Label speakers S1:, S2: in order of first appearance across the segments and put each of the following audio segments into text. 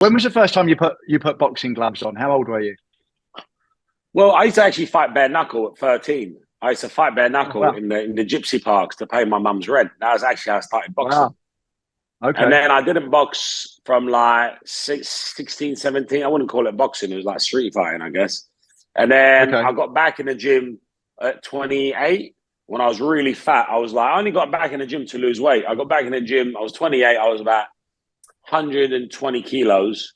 S1: When was the first time you put boxing gloves on? How old were you?
S2: Well, I used to actually fight bare knuckle at 13. I used to fight bare
S1: Oh,
S2: knuckle
S1: wow.
S2: in the gypsy parks to pay my mum's rent. That was actually how I started boxing.
S1: Wow. Okay.
S2: And then I didn't box from like 16, 17. I wouldn't call it boxing. It was like street fighting, I guess. And then
S1: Okay.
S2: I got back in the gym at 28 when I was really fat. I was like, I only got back in the gym to lose weight. I got back in the gym. I was 28. I was about 120 kilos,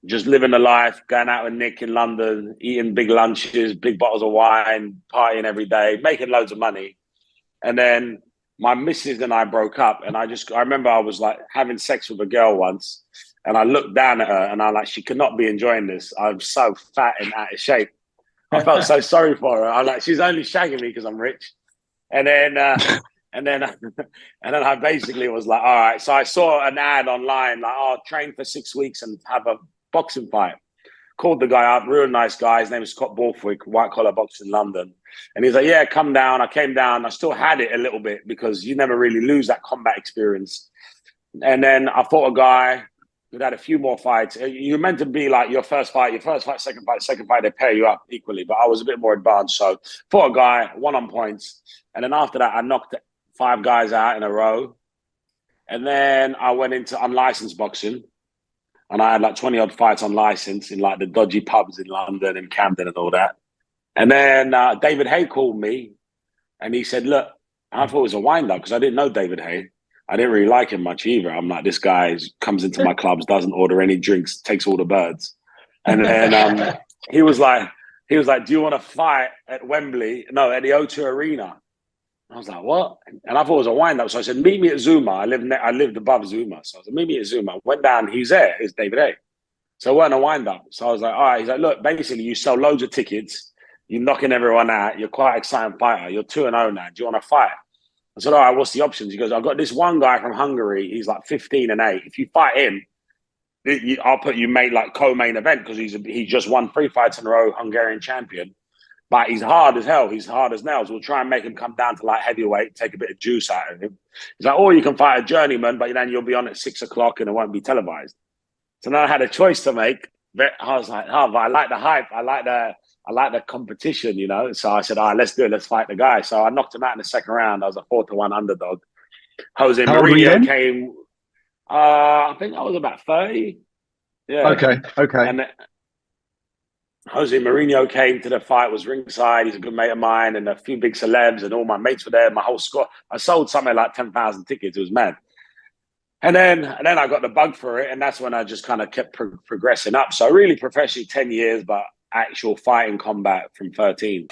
S2: just living the life, going out with Nick in London, eating big lunches, big bottles of wine, partying every day, making loads of money. And then my missus and I broke up, and I remember I was like having sex with a girl once, and I looked down at her and I'm like, she could not be enjoying this. I'm so fat and out of shape. I felt so sorry for her. I'm like, she's only shagging me because I'm rich. And then and then and then I basically was like, all right. So I saw an ad online, like, oh, train for 6 weeks and have a boxing fight. Called the guy up, real nice guy. His name is Scott Borthwick, white collar boxing in London. And he's like, yeah, come down. I came down. I still had it a little bit because you never really lose that combat experience. And then I fought a guy who'd had a few more fights. You're meant to be like your first fight, second fight, they pair you up equally. But I was a bit more advanced. So fought a guy, won on points. And then after that, I knocked 5 guys out in a row. And then I went into unlicensed boxing. And I had like 20 odd fights on license in like the dodgy pubs in London and Camden and all that. And then David Hay called me and he said, look, I thought it was a wind up because I didn't know David Hay. I didn't really like him much either. I'm like, this guy comes into my clubs, doesn't order any drinks, takes all the birds. And then he was like, do you want to fight at Wembley? No, at the O2 Arena. I was like, what? And I thought it was a wind-up. So I said, meet me at Zuma. I lived above Zuma. So I said, meet me at Zuma. Went down. He's there. It's David A. So it wasn't a wind-up. So I was like, all right. He's like, look, basically, you sell loads of tickets. You're knocking everyone out. You're quite an exciting fighter. You're 2-0 now. Do you want to fight? I said, all right, what's the options? He goes, I've got this one guy from Hungary. He's like 15-8. If you fight him, I'll put you like co-main event because he just won 3 fights in a row, Hungarian champion. But he's hard as hell. He's hard as nails. We'll try and make him come down to like heavyweight, take a bit of juice out of him. He's like, or you can fight a journeyman, but then you'll be on at 6 o'clock and it won't be televised. So now I had a choice to make. But I was like, oh, but I like the hype. I like the competition, you know. So I said, all right, let's do it. Let's fight the guy. So I knocked him out in the second round. I was a 4-1 underdog. Jose Mourinho came. I think I was about 30. Yeah.
S1: Okay.
S2: And Jose Mourinho came to the fight, was ringside. He's a good mate of mine, and a few big celebs, and all my mates were there. My whole squad. I sold something like 10,000 tickets. It was mad. And then I got the bug for it, and that's when I just kind of kept progressing up. So really professionally 10 years, but actual fighting combat from 13.